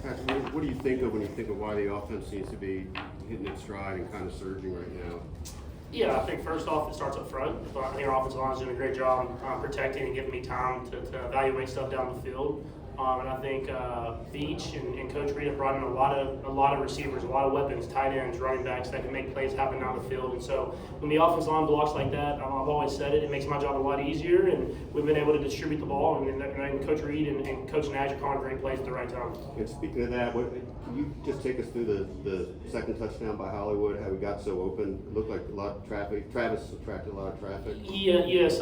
Patrick, what do you think of when you think of why the offense seems to be hitting its stride and kind of surging right now? Yeah, I think first off, it starts up front. I think our offensive line is doing a great job protecting and giving me time to evaluate stuff down the field. And I think Beach and Coach Reed have brought in a lot of receivers, a lot of weapons, tight ends, running backs that can make plays happen down the field. And so when the offensive line blocks like that, I've always said it makes my job a lot easier. And we've been able to distribute the ball. And Coach Reed and Coach Nash are calling great plays at the right time. And speaking of that, can you just take us through the second touchdown by Hollywood? How we got so open? It looked like a lot of traffic. Travis attracted a lot of traffic. Yes.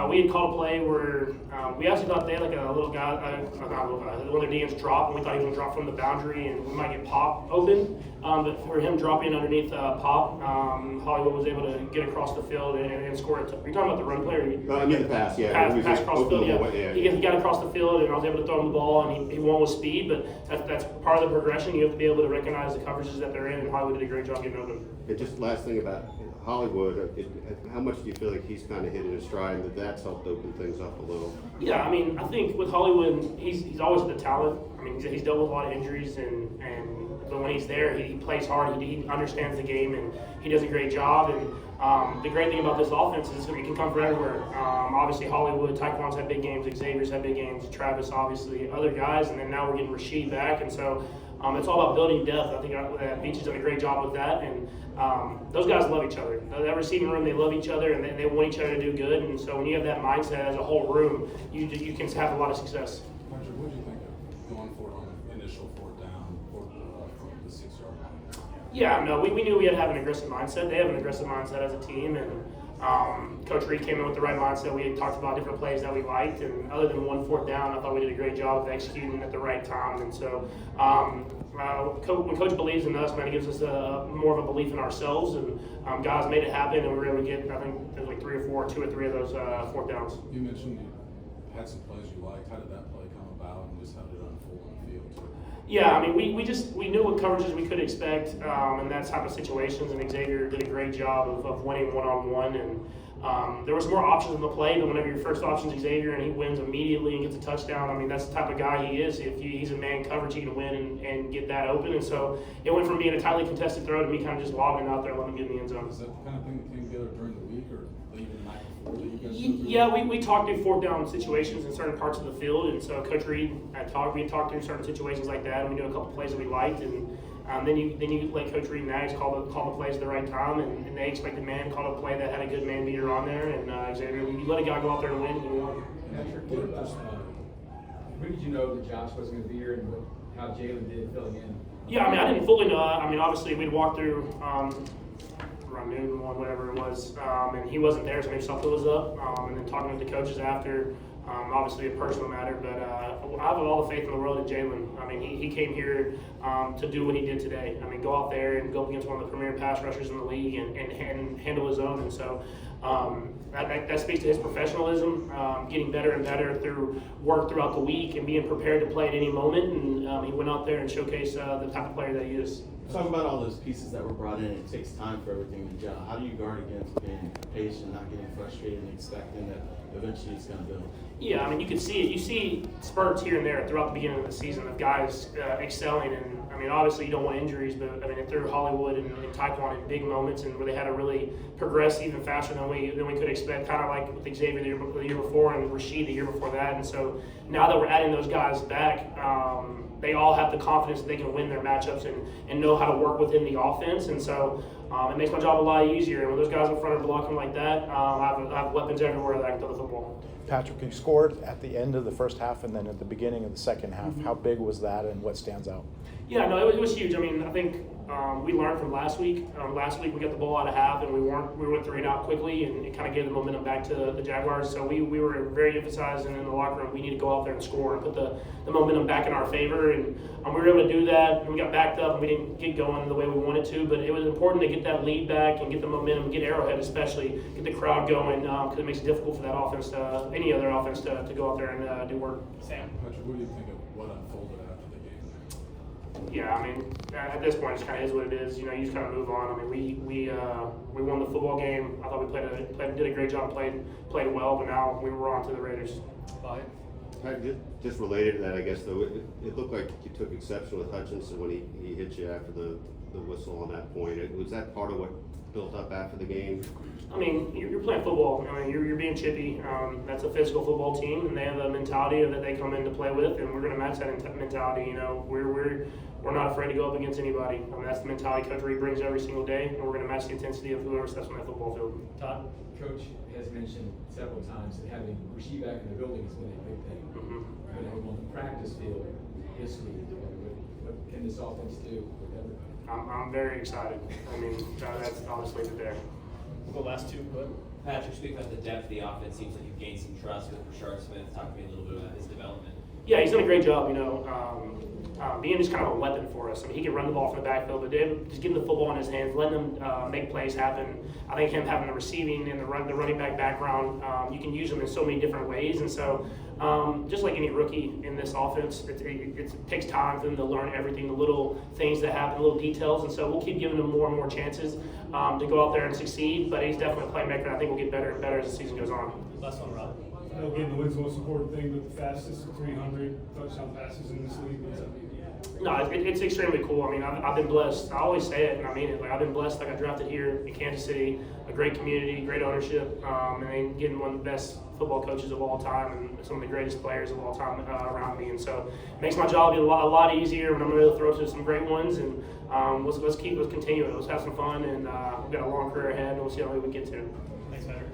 We had called a play where we actually thought they had like a little guy. One of their DMs dropped, and we thought he was going to drop from the boundary, and we might get Pop open. But for him dropping underneath Pop, Hollywood was able to get across the field and score it. Are you talking about the run play? I mean the pass, yeah. Pass across the field, yeah. He got across the field, and I was able to throw him the ball, and he won with speed. But that's part of the progression. You have to be able to recognize the coverages that they're in, and Hollywood did a great job getting open. And just last thing about Hollywood, how much do you feel like he's kind of hitting his stride and that's helped open things up a little? Yeah, I mean, I think with Hollywood, he's always the talent. I mean, he's dealt with a lot of injuries, but when he's there, he plays hard. He understands the game, and he does a great job. And the great thing about this offense is it can come from everywhere. Obviously, Hollywood, Taekwon's had big games, Xavier's had big games, Travis, obviously, other guys, and then now we're getting Rashid back, and so it's all about building depth. I think Beach has done a great job with that, and those guys love each other. That receiving room, they love each other, and they want each other to do good. And so when you have that mindset as a whole room, you can have a lot of success. Patrick, what do you think of going for it on the initial fourth down from the 6-yard line? Yeah, no, we knew we had to have an aggressive mindset. They have an aggressive mindset as a team, and Coach Reed came in with the right mindset. We had talked about different plays that we liked, and other than 1 4th down, I thought we did a great job of executing at the right time. And so when Coach believes in us, man, it gives us more of a belief in ourselves, and guys made it happen, and we were able to get, I think there's like 2 or 3 of those 4th downs. You mentioned you had some plays you liked. How did that play come about, and just how did it unfold on the field too? Yeah, I mean, we knew what coverages we could expect in that type of situations, and Xavier did a great job of winning one-on-one, and there was more options in the play, but whenever your first option is Xavier and he wins immediately and gets a touchdown, I mean, that's the type of guy he is. If he's in man coverage, he can win and get that open, and so it went from being a tightly contested throw to me kind of just lobbing it out there and letting him get in the end zone. Is that the kind of thing that came together during the week or even the night before that you guys Yeah, we talked through 4th down situations in certain parts of the field, and so Coach Reed we talked through certain situations like that, and we knew a couple plays that we liked, and then you let Coach Reed and Nags call the plays at the right time, and they expected man, called a play that had a good man beater on there, and Xavier, you let a guy go out there and win, and you won. When did you know that Josh wasn't going to be here, and how Jalen did filling in? Yeah, I mean, I didn't fully know. I mean, obviously, we'd walked through around noon, whatever it was, and he wasn't there, so maybe something was up. And then talking with the coaches after, obviously a personal matter, but I have all the faith in the world in Jalen. I mean, he came here to do what he did today. I mean, go out there and go up against one of the premier pass rushers in the league and handle his own. And so that speaks to his professionalism, getting better and better through work throughout the week and being prepared to play at any moment. And he went out there and showcased the type of player that he is. Talk about all those pieces that were brought in. It takes time for everything to gel. How do you guard against being patient, not getting frustrated, and expecting that eventually it's going to build? Yeah, I mean, you can see it. You see spurts here and there throughout the beginning of the season of guys excelling. And, I mean, obviously you don't want injuries, but, I mean, through Hollywood and Taekwon in big moments and where they had to really progress even faster than we could expect, kind of like with Xavier the year before and Rashid the year before that. And so now that we're adding those guys back, they all have the confidence that they can win their matchups and know how to work within the offense. And so it makes my job a lot easier. And when those guys in front are blocking like that, I have weapons everywhere that I can throw the football. Patrick, you scored at the end of the first half and then at the beginning of the second half. How big was that, and what stands out? Yeah, no, it was huge. I mean, I think we learned from last week. Last week we got the ball out of half and we went 3 and out quickly, and it kind of gave the momentum back to the Jaguars. So we were very emphasizing in the locker room we need to go out there and score and put the momentum back in our favor. And we were able to do that. And we got backed up and we didn't get going the way we wanted to. But it was important to get that lead back and get the momentum, get Arrowhead especially, get the crowd going because it makes it difficult for that offense, any other offense, to go out there and do work. Sam. Patrick, what do you think of what unfolded after the game? Yeah, I mean, at this point, it just kind of is what it is. You know, you just kind of move on. I mean, we won the football game. I thought we did a great job, played well, but now we were on to the Raiders. Just Just related to that, I guess, though, it looked like you took exception with Hutchinson when he hit you after the whistle on that point. Was that part of what built up after the game? I mean, you're playing football. I mean, you're being chippy. That's a physical football team, and they have a mentality that they come in to play with, and we're going to match that mentality. You know, we're not afraid to go up against anybody. I mean, that's the mentality Coach Reed brings every single day, and we're going to match the intensity of whoever steps on that football field. Todd, Coach has mentioned several times that having Rasheed back in the building has been a big thing. Mm-hmm. You know, on the practice field this week, what can this offense do with everybody? I'm very excited. I mean, I'll just leave it there. The last two, but Patrick, speak about the depth of the offense. Seems like you've gained some trust with Rashard Smith. Talk to me a little bit about his development. Yeah, he's done a great job. You know, being just kind of a weapon for us. I mean, he can run the ball from the backfield, but just getting the football in his hands, letting him make plays happen. I think him having the receiving and the running back background, you can use him in so many different ways. And so, just like any rookie in this offense, it takes time for them to learn everything, the little things that happen, little details. And so we'll keep giving him more and more chances to go out there and succeed. But he's definitely a playmaker, and I think we'll get better and better as the season goes on. last one, Rob. I know getting the win's the most important thing, but the fastest 300 touchdown passes in this league, what's that mean? No, it's extremely cool. I mean, I've been blessed. I always say it, and I mean it. Like, I've been blessed. Like, I drafted here in Kansas City, a great community, great ownership, and then getting one of the best football coaches of all time and some of the greatest players of all time around me. And so it makes my job a lot easier when I'm able to throw to some great ones. And let's continue it. Let's have some fun, and we've got a long career ahead, and we'll see how we get to. Thanks, Patrick.